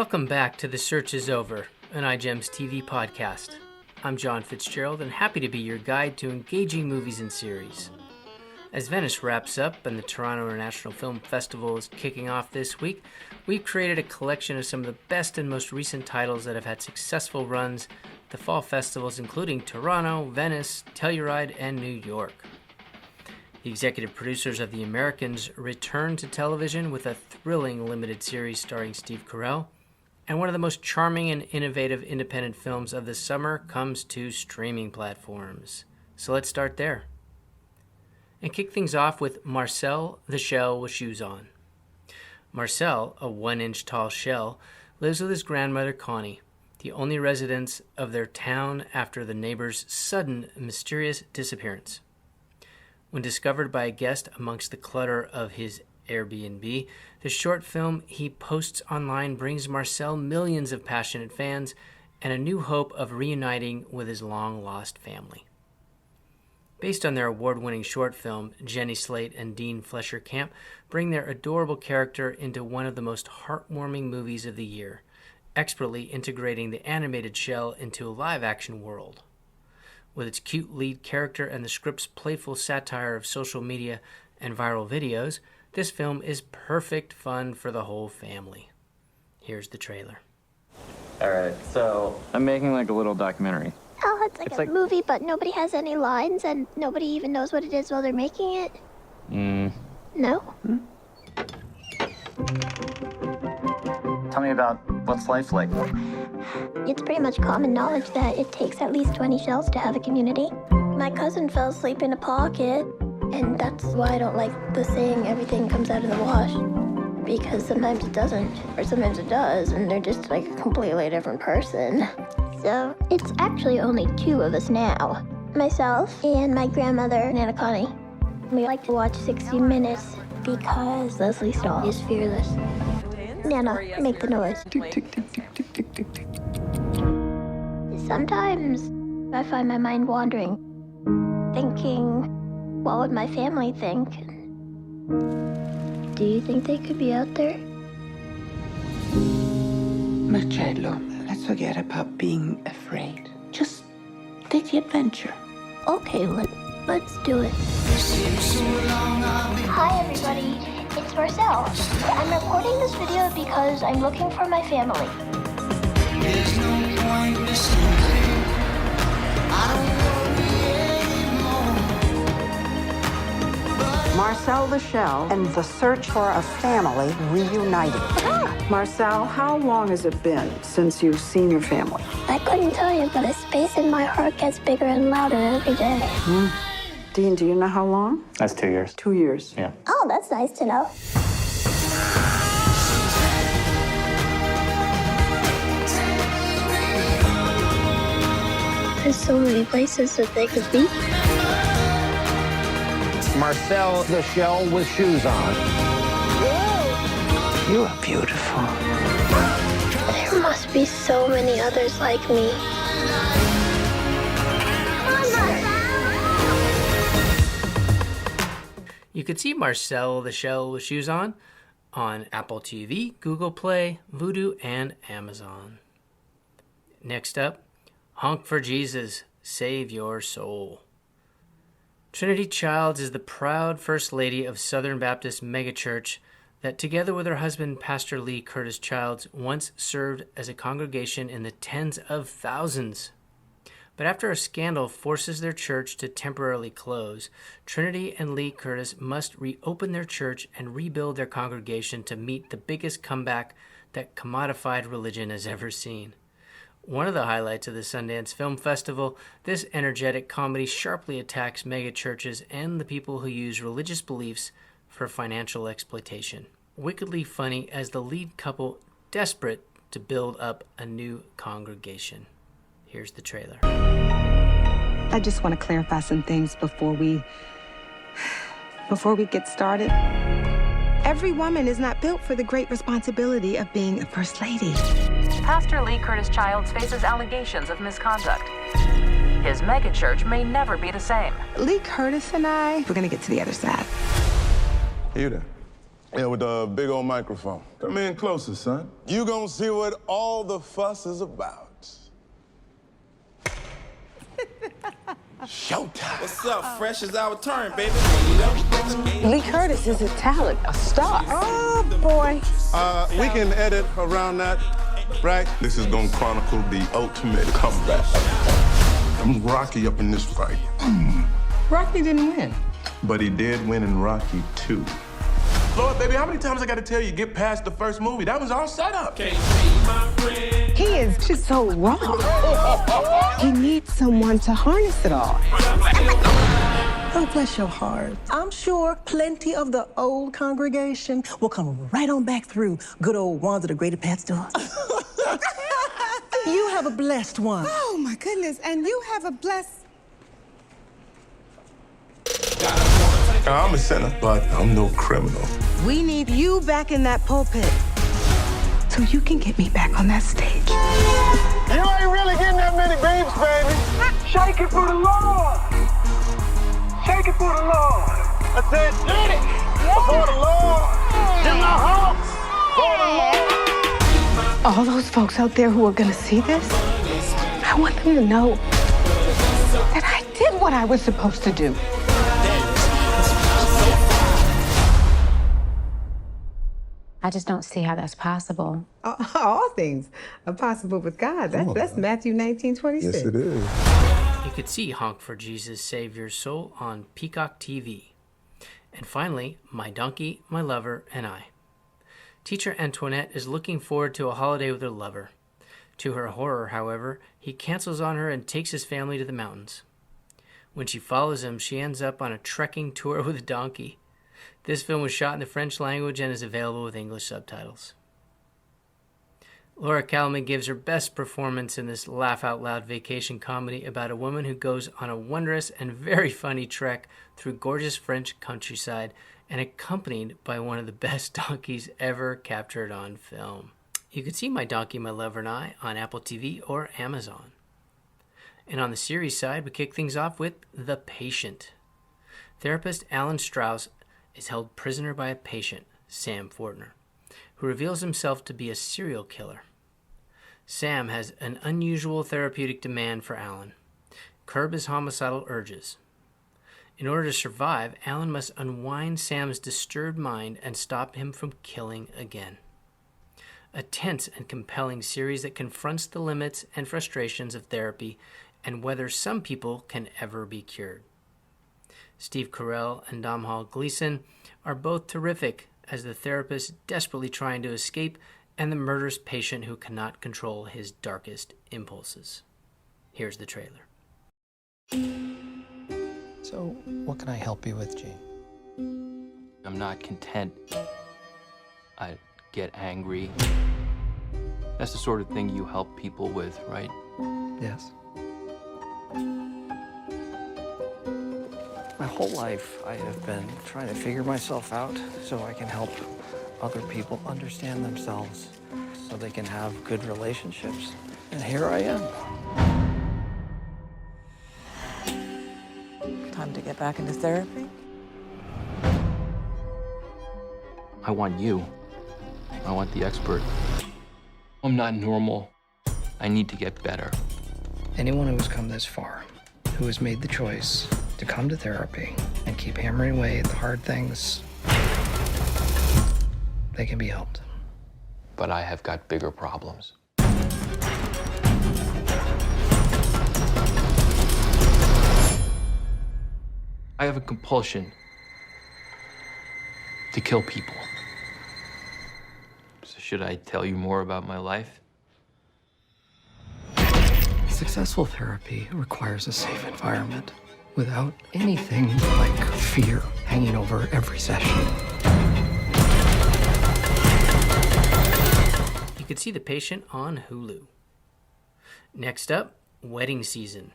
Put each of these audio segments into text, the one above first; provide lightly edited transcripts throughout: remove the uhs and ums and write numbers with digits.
Welcome back to The Search is Over, an iGEMStv podcast. I'm John Fitzgerald and happy to be your guide to engaging movies and series. As Venice wraps up and the Toronto International Film Festival is kicking off this week, we've created a collection of some of the best and most recent titles that have had successful runs at the fall festivals, including Toronto, Venice, Telluride, and New York. The executive producers of The Americans return to television with a thrilling limited series starring Steve Carell, and one of the most charming and innovative independent films of the summer comes to streaming platforms. So let's start there. And kick things off with Marcel the Shell with Shoes On. Marcel, a 1-inch tall shell, lives with his grandmother Connie, the only residents of their town after the neighbor's sudden, mysterious disappearance. When discovered by a guest amongst the clutter of his Airbnb, the short film he posts online brings Marcel millions of passionate fans and a new hope of reuniting with his long-lost family. Based on their award-winning short film, Jenny Slate and Dean Fleischer-Camp bring their adorable character into one of the most heartwarming movies of the year, expertly integrating the animated shell into a live-action world. With its cute lead character and the script's playful satire of social media and viral videos, this film is perfect fun for the whole family. Here's the trailer. All right, so I'm making like a little documentary. Oh, it's like a movie, but nobody has any lines and nobody even knows what it is while they're making it? No? Tell me about what's life like. It's pretty much common knowledge that it takes at least 20 shells to have a community. My cousin fell asleep in a pocket, and that's why I don't like the saying everything comes out of the wash. Because sometimes it doesn't, or sometimes it does, and they're just like a completely different person. So it's actually only 2 of us now. Myself and my grandmother, Nana Connie. We like to watch 60 Minutes because Leslie Stahl is fearless. Nana, make the noise. Tick, tick, tick, tick, tick, tick, tick, tick. Sometimes I find my mind wandering, thinking, what would my family think? Do you think they could be out there? Marcello, let's forget about being afraid. Just take the adventure. Okay, let's do it. Hi, everybody. It's Marcel. I'm recording this video because I'm looking for my family. There's no point listening. I don't worry anymore. Marcel the Shell and the search for a family reunited. Marcel, how long has it been since you've seen your family? I couldn't tell you, but the space in my heart gets bigger and louder every day. Dean, do you know how long? That's 2 years. 2 years. Yeah. Oh, that's nice to know. There's so many places that they could be. Marcel the Shell with Shoes On. Whoa. You are beautiful. There must be so many others like me. You could see Marcel the Shell with Shoes On Apple TV, Google Play, Vudu, and Amazon. Next up, Honk for Jesus, Save Your Soul. Trinity Childs is the proud First Lady of Southern Baptist Megachurch that, together with her husband, Pastor Lee Curtis Childs, once served as a congregation in the tens of thousands. But after a scandal forces their church to temporarily close, Trinity and Lee Curtis must reopen their church and rebuild their congregation to meet the biggest comeback that commodified religion has ever seen. One of the highlights of the Sundance Film Festival, this energetic comedy sharply attacks megachurches and the people who use religious beliefs for financial exploitation. Wickedly funny as the lead couple desperate to build up a new congregation. Here's the trailer. I just want to clarify some things before we get started. Every woman is not built for the great responsibility of being a first lady. Pastor Lee Curtis Childs faces allegations of misconduct. His megachurch may never be the same. Lee Curtis and I, we're going to get to the other side. Hey, you there. Yeah, with the big old microphone. Come in closer, son. You gonna see what all the fuss is about. Showtime. What's up? Fresh is our turn, baby. Lee Curtis is a talent, a star. Oh, boy. We can edit around that, right? This is gonna chronicle the ultimate comeback. I'm Rocky up in this fight. Rocky didn't win. But he did win in Rocky 2. Lord, baby, how many times I gotta tell you, get past the first movie? That was all set up. He is just so wrong. He needs someone to harness it all. Oh, bless your heart. I'm sure plenty of the old congregation will come right on back through good old Wanda the Greater Pat's door. You have a blessed one. Oh, my goodness. And you have a blessed... I'm a sinner, but I'm no criminal. We need you back in that pulpit so you can get me back on that stage. You ain't really getting that many beeps, baby. Shake it for the Lord. Shake it for the Lord. I said, get it for the Lord. In the house for the Lord. All those folks out there who are going to see this, I want them to know that I did what I was supposed to do. I just don't see how that's possible. All things are possible with God. That's Matthew 19:26. Yes, it is. You could see Honk for Jesus Save Your Soul on Peacock TV. And finally, My Donkey, My Lover, and I. Teacher Antoinette is looking forward to a holiday with her lover. To her horror, however, he cancels on her and takes his family to the mountains. When she follows him, she ends up on a trekking tour with a donkey. This film was shot in the French language and is available with English subtitles. Laura Calman gives her best performance in this laugh-out-loud vacation comedy about a woman who goes on a wondrous and very funny trek through gorgeous French countryside and accompanied by one of the best donkeys ever captured on film. You can see My Donkey, My Lover, and I on Apple TV or Amazon. And on the series side, we kick things off with The Patient. Therapist Alan Strauss is held prisoner by a patient, Sam Fortner, who reveals himself to be a serial killer. Sam has an unusual therapeutic demand for Alan: curb his homicidal urges. In order to survive, Alan must unwind Sam's disturbed mind and stop him from killing again. A tense and compelling series that confronts the limits and frustrations of therapy and whether some people can ever be cured. Steve Carell and Domhnall Gleeson are both terrific as the therapist desperately trying to escape and the murderous patient who cannot control his darkest impulses. Here's the trailer. So, what can I help you with, Gene? I'm not content. I get angry. That's the sort of thing you help people with, right? Yes. My whole life, I have been trying to figure myself out so I can help other people understand themselves so they can have good relationships. And here I am. Time to get back into therapy? I want you. I want the expert. I'm not normal. I need to get better. Anyone who has come this far, who has made the choice to come to therapy and keep hammering away at the hard things, they can be helped. But I have got bigger problems. I have a compulsion to kill people. So should I tell you more about my life? Successful therapy requires a safe environment without anything like fear hanging over every session. You can see The Patient on Hulu. Next up, wedding season.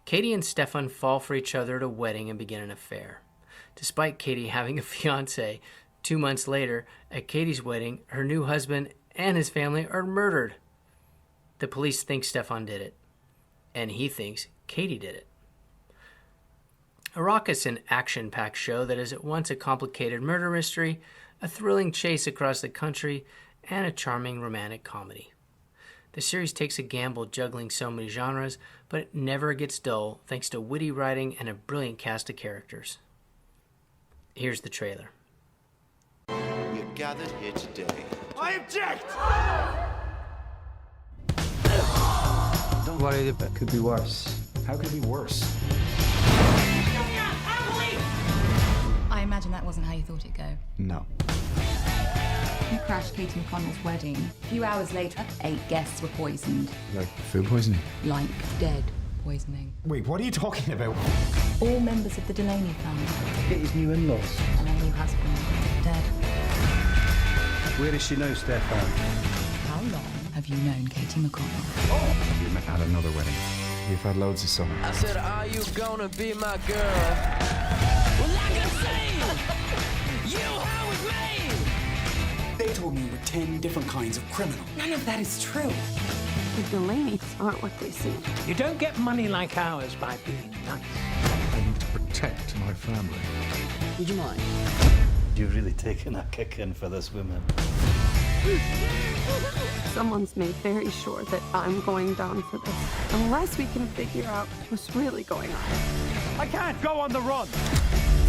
Katie and Stefan fall for each other at a wedding and begin an affair. Despite Katie having a fiancé, 2 months later, at Katie's wedding, her new husband and his family are murdered. The police think Stefan did it, and he thinks Katie did it. A raucous and action-packed show that is at once a complicated murder mystery, a thrilling chase across the country, and a charming romantic comedy. The series takes a gamble juggling so many genres, but it never gets dull thanks to witty writing and a brilliant cast of characters. Here's the trailer. We're gathered here today. I object! Don't worry, it could be worse. How could it be worse? I imagine that wasn't how you thought it'd go. No. You crashed Katie McConnell's wedding. A few hours later, 8 guests were poisoned. Like food poisoning? Like dead poisoning. Wait, what are you talking about? All members of the Delaney family. Get his new in-laws. And her new husband, dead. Where does she know Stefan? How long have you known Katie McConnell? We met at another wedding. We've had loads of summer. I said, are you gonna be my girl? Well, like I say, you how with me. They told me you were 10 different kinds of criminal. None of that is true. The Delaney's aren't what they seem. You don't get money like ours by being nice. I need to protect my family. Would you mind? You've really taken a kick in for this woman. Someone's made very sure that I'm going down for this, unless we can figure out what's really going on. I can't go on the run.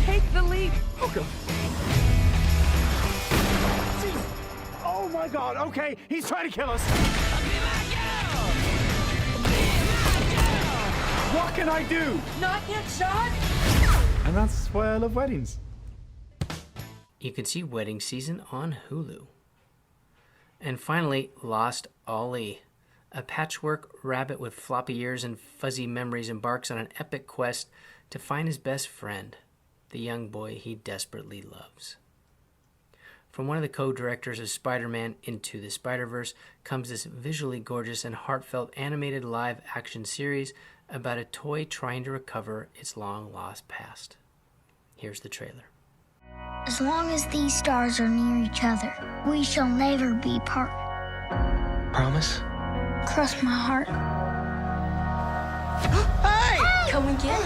Take the leap. Oh, God. Oh, my God. Okay, he's trying to kill us. What can I do? Not get shot? And that's why I love weddings. You can see Wedding Season on Hulu. And finally, Lost Ollie. A patchwork rabbit with floppy ears and fuzzy memories embarks on an epic quest to find his best friend, the young boy he desperately loves. From one of the co-directors of Spider-Man Into the Spider-Verse comes this visually gorgeous and heartfelt animated live-action series about a toy trying to recover its long-lost past. Here's the trailer. As long as these stars are near each other, we shall never be apart. Promise? Cross my heart. Hey! Come again?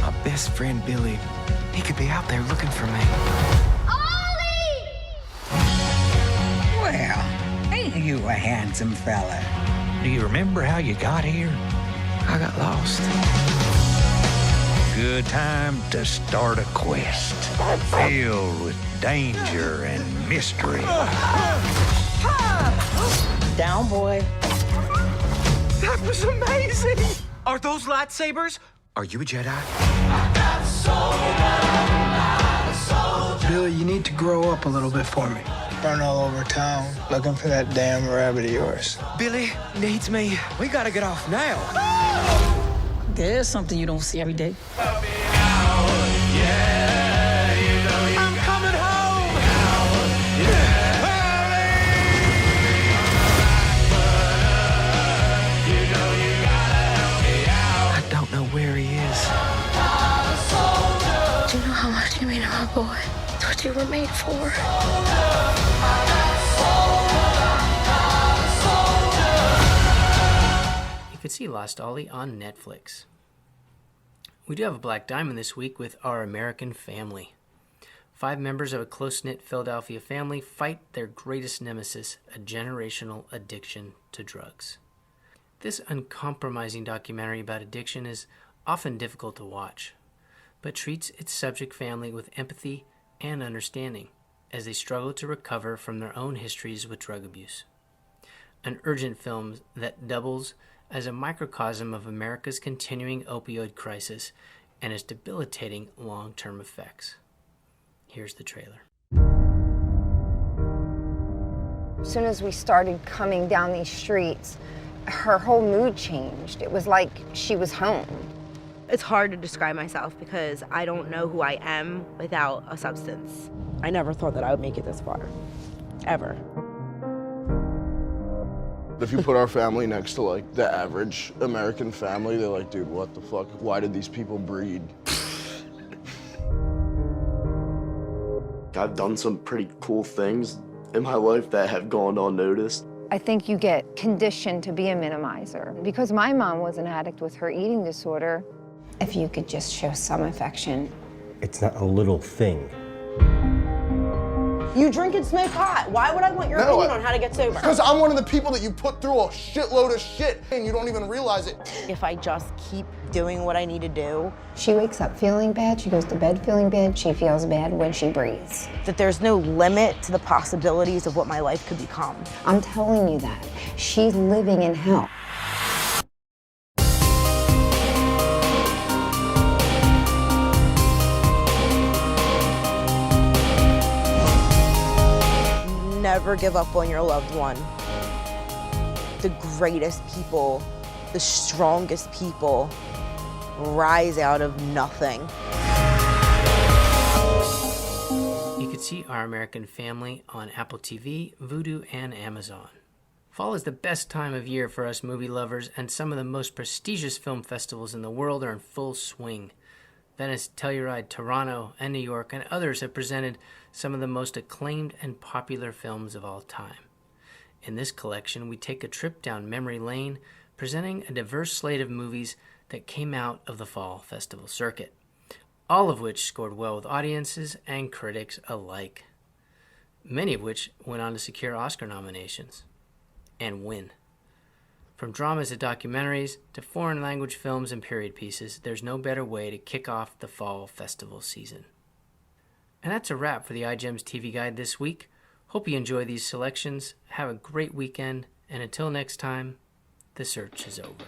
My best friend Billy, he could be out there looking for me. Ollie! Well, ain't you a handsome fella? Do you remember how you got here? I got lost. Good time to start a quest filled with danger and mystery. Down, boy. That was amazing! Are those lightsabers? Are you a Jedi? Billy, you need to grow up a little bit for me. Run all over town looking for that damn rabbit of yours. Billy needs me. We gotta get off now. There's something you don't see every day. I'm coming home! I don't know where he is. Do you know how much you mean to my boy? It's what you were made for. You could see Lost Ollie on Netflix. We do have a Black Diamond this week with Our American Family. 5 members of a close-knit Philadelphia family fight their greatest nemesis, a generational addiction to drugs. This uncompromising documentary about addiction is often difficult to watch, but treats its subject family with empathy and understanding as they struggle to recover from their own histories with drug abuse. An urgent film that doubles as a microcosm of America's continuing opioid crisis and its debilitating long-term effects. Here's the trailer. As soon as we started coming down these streets, her whole mood changed. It was like she was home. It's hard to describe myself because I don't know who I am without a substance. I never thought that I would make it this far, ever. If you put our family next to like the average American family, they're like, dude, what the fuck? Why did these people breed? I've done some pretty cool things in my life that have gone unnoticed. I think you get conditioned to be a minimizer. Because my mom was an addict with her eating disorder. If you could just show some affection. It's not a little thing. You drink and smoke pot. Why would I want your opinion on how to get sober? Because I'm one of the people that you put through a shitload of shit and you don't even realize it. If I just keep doing what I need to do. She wakes up feeling bad, she goes to bed feeling bad, she feels bad when she breathes. That there's no limit to the possibilities of what my life could become. I'm telling you that. She's living in hell. Never give up on your loved one. The greatest people, the strongest people rise out of nothing. You can see Our American Family on Apple TV, Vudu, and Amazon. Fall is the best time of year for us movie lovers, and some of the most prestigious film festivals in the world are in full swing. Venice, Telluride, Toronto, and New York, and others have presented some of the most acclaimed and popular films of all time. In this collection, we take a trip down memory lane, presenting a diverse slate of movies that came out of the fall festival circuit, all of which scored well with audiences and critics alike, many of which went on to secure Oscar nominations and win. From dramas to documentaries to foreign language films and period pieces, there's no better way to kick off the fall festival season. And that's a wrap for the iGEMStv Guide this week. Hope you enjoy these selections. Have a great weekend, and until next time, the search is over.